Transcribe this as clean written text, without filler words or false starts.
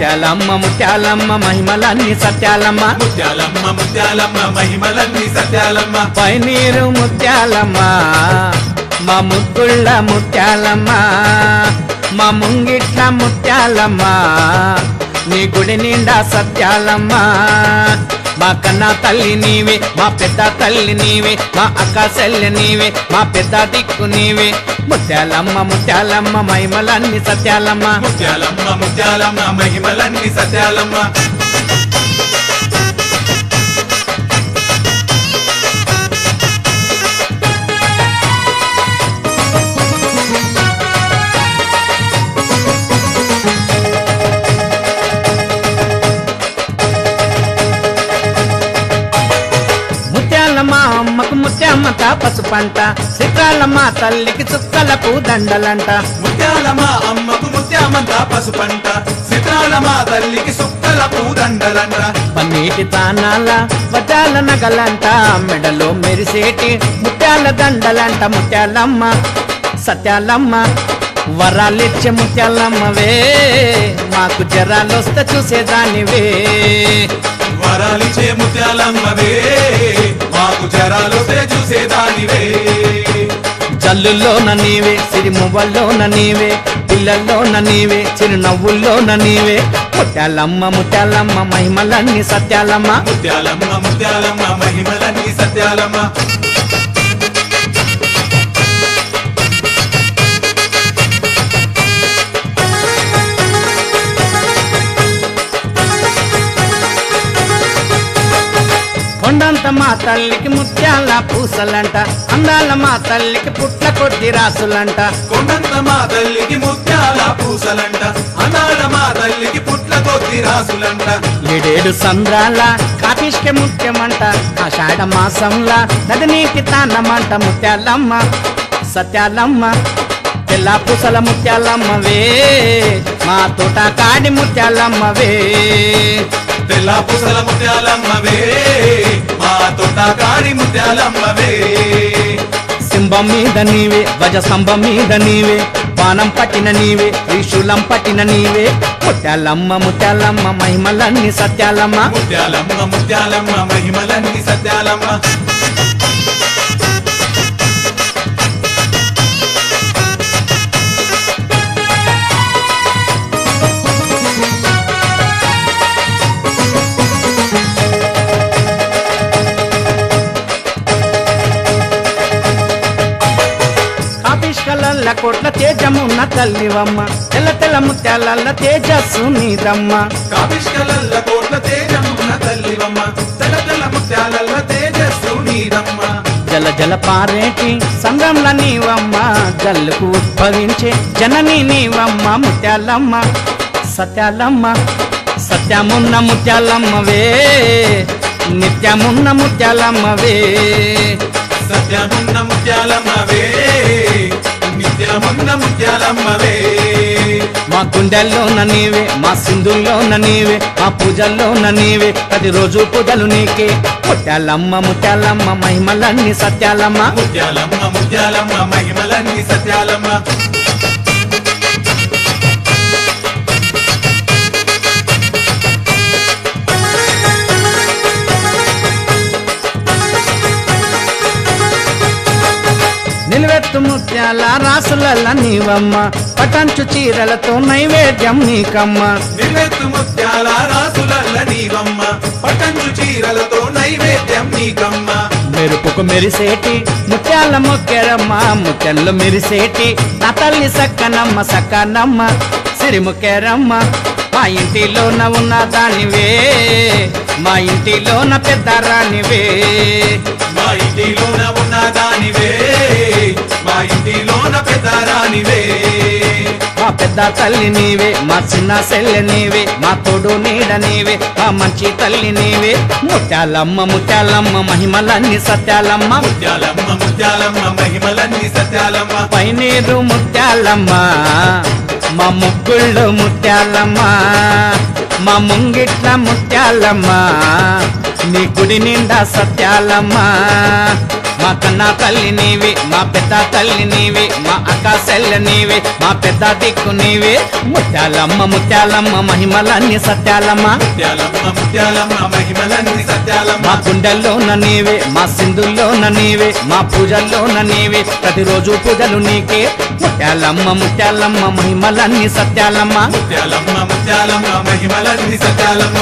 ముత్యాలమ్మ ముత్యాలమ్మ మహిమలన్నీ సత్యాలమ్మ ముత్యాలమ్మ ముత్యాలమ్మ మహిమలన్నీ సత్యాలమ్మ పైనీరు ముత్యాలమ్మ మా ముగ్గుళ్ళ ముత్యాలమ్మ మా ముంగిట్ల ముత్యాలమ్మ నీ గుడి నిండా సత్యాలమ్మ మా కన్నా తల్లి నీవే మా పెద్ద తల్లి నీవే మా అక్క చెల్లి నీవే మా పెద్ద దిక్కు నీవే ముత్యాలమ్మ ముత్యాలమ్మ మహిమలన్నీ సత్యాలమ్మ ముత్యాలమ్మ ముత్యాలమ్మ మహిమలన్నీ సత్యాలమ్మ ముత్యాలమ్మ అమ్మకు ముత్యామ్మత పసుపంట సిత్రాలమ్మ తల్లికి చుక్కలకు దండలంట ముత్యాలమ్మ అమ్మకు ముత్యామంత పసుపంట సితాలమ్మ తల్లికి సుక్కల పూదండలంట పన్నీటి తానాల వజ్రాల నగలంట మెడలో మెరిసేటి ముత్యాల దండలంట ముత్యాలమ్మ సత్యాలమ్మ వరాలిచ్చే ముత్యాలమ్మవే మాకు జరాలొస్తే చూసేదానివే వరాలిచ్చే ముత్యాలమ్మవే మాకు జరాలొస్తే చూసేదానివే జల్లుల్లోన నీవే సిరిమువ్వల్లోన నీవే పిల్లల్లోన నీవే చిరునవ్వుల్లోన నీవే ముత్యాలమ్మ ముత్యాలమ్మ మహిమలన్నీ సత్యాలమ్మ ముత్యాలమ్మ ముత్యాలమ్మ మహిమలన్నీ సత్యాలమ్మ కొండంత మా తల్లికి ముత్యాల పూసలంట అందాల మా తల్లికి పుట్ల కొద్ది రాసులంట కొండంత మా తల్లికి ముత్యాల పూసలంట అనాల మా తల్లికి పుట్ల కొద్ది రాసులంట ఏడేడు సంద్రాల కాపిష్కే ముత్యమంట ఆషాఢ మాసంలా నదినీకి తానమంట ముత్యాలమ్మ సత్యాలమ్మ తెల్ల పూసల ముత్యాలమ్మవే మా తోట కాడి ముత్యాలమ్మవే తెల్ల పూసల ముత్యాలమ్మవే మా తోట కాడి ముత్యాలమ్మవే సింహం మీద నీవే వజ స్తంభం మీద నీవే బాణం పట్టిన నీవే త్రిశూలం పట్టిన నీవే ముత్యాలమ్మ ముత్యాలమ్మ మహిమలన్నీ సత్యాలమ్మ ముత్యాలమ్మ ముత్యాలమ్మ మహిమలన్నీ సత్యాలమ్మ కాపిష్కలల్ల కోట్ల తేజమున్న తల్లివమ్మ తెల్ల తెల్ల ముత్యాలల్ల తేజస్సు నీదమ్మ కాపిష్కలల్ల కోట్ల తేజమున్న తల్లివమ్మ తెల్ల తెల్ల ముత్యాలల్ల తేజస్సు నీదమ్మ జల జల పారేటి సంద్రంల నీవమ్మ జల్లుకు ఉద్భవించే జనని నీవమ్మ ముత్యాలమ్మ సత్యాలమ్మ సత్యమున్న ముత్యాలమ్మవే నిత్యమున్న ముత్యాలమ్మవే సత్యమున్న ముత్యాలమ్మవే నిత్యమున్న ముత్యాలమ్మవే మా గుండెల్లోన నీవే మా సింధుల్లోన నీవే మా పూజల్లోన నీవే ప్రతిరోజు పూజలు నీకే ముత్యాలమ్మ ముత్యాలమ్మ మహిమలన్నీ సత్యాలమ్మ ముత్యాలమ్మ ముత్యాలమ్మ మహిమలన్నీ సత్యాలమ్మ నిలువెత్తు ముత్యాల రాసులల్ల నీవమ్మ పటంచు చీరలతో నైవేద్యం నీకమ్మ నిలువెత్తు ముత్యాల రాసులల్ల నీవమ్మ పటంచు చీరలతో నైవేద్యం నీకమ్మ మెరుపుకు మెరిసేటి ముత్యాల మొక్కెరమ్మ ముత్యాలు మెరిసేటి నా తల్లి సక్కనమ్మ సక్కనమ్మ సిరిముక్కెరమ్మ మా ఇంటిలోన ఉన్న దానివే మా ఇంటిలోన పెద్ద రానివే మా ఇంటిలోన ఉన్న దానివే మా ఇంటిలోన పెద్ద రానివే మా పెద్ద తల్లి నీవే మా చిన్న చెల్లె నీవే మా తోడు నీడ నీవే మా మంచి తల్లి నీవే ముత్యాలమ్మ ముత్యాలమ్మ మహిమలన్నీ సత్యాలమ్మ ముత్యాలమ్మ ముత్యాలమ్మ మహిమలన్నీ సత్యాలమ్మ పైనీరు ముత్యాలమ్మ మా ముగ్గుళ్ళు ముత్యాలమ్మ మా ముంగిట్ల ముత్యాలమ్మ నీ గుడి నిండా సత్యాలమ్మ మా కన్నా తల్లి నీవే మా పెద్ద తల్లి నీవే మా అక్క సెల్ల నీవే మా పెద్ద దిక్కు నీవే ముత్యాలమ్మ ముత్యాలమ్మ మహిమలన్నీ సత్యాలమ్మ ముత్యాలమ్మ ముత్యాలమ్మ మహిమలన్నీ సత్యాలమ్మ మా గుండెల్లోన నీవే మా సింధుల్లోన నీవే మా పూజల్లోన నీవే ప్రతిరోజు పూజలు నీకే ముత్యాలమ్మ ముత్యాలమ్మ మహిమలన్నీ సత్యాలమ్మ ముత్యాలమ్మ ముత్యాలమ్మ మహిమలన్నీ సత్యాలమ్మ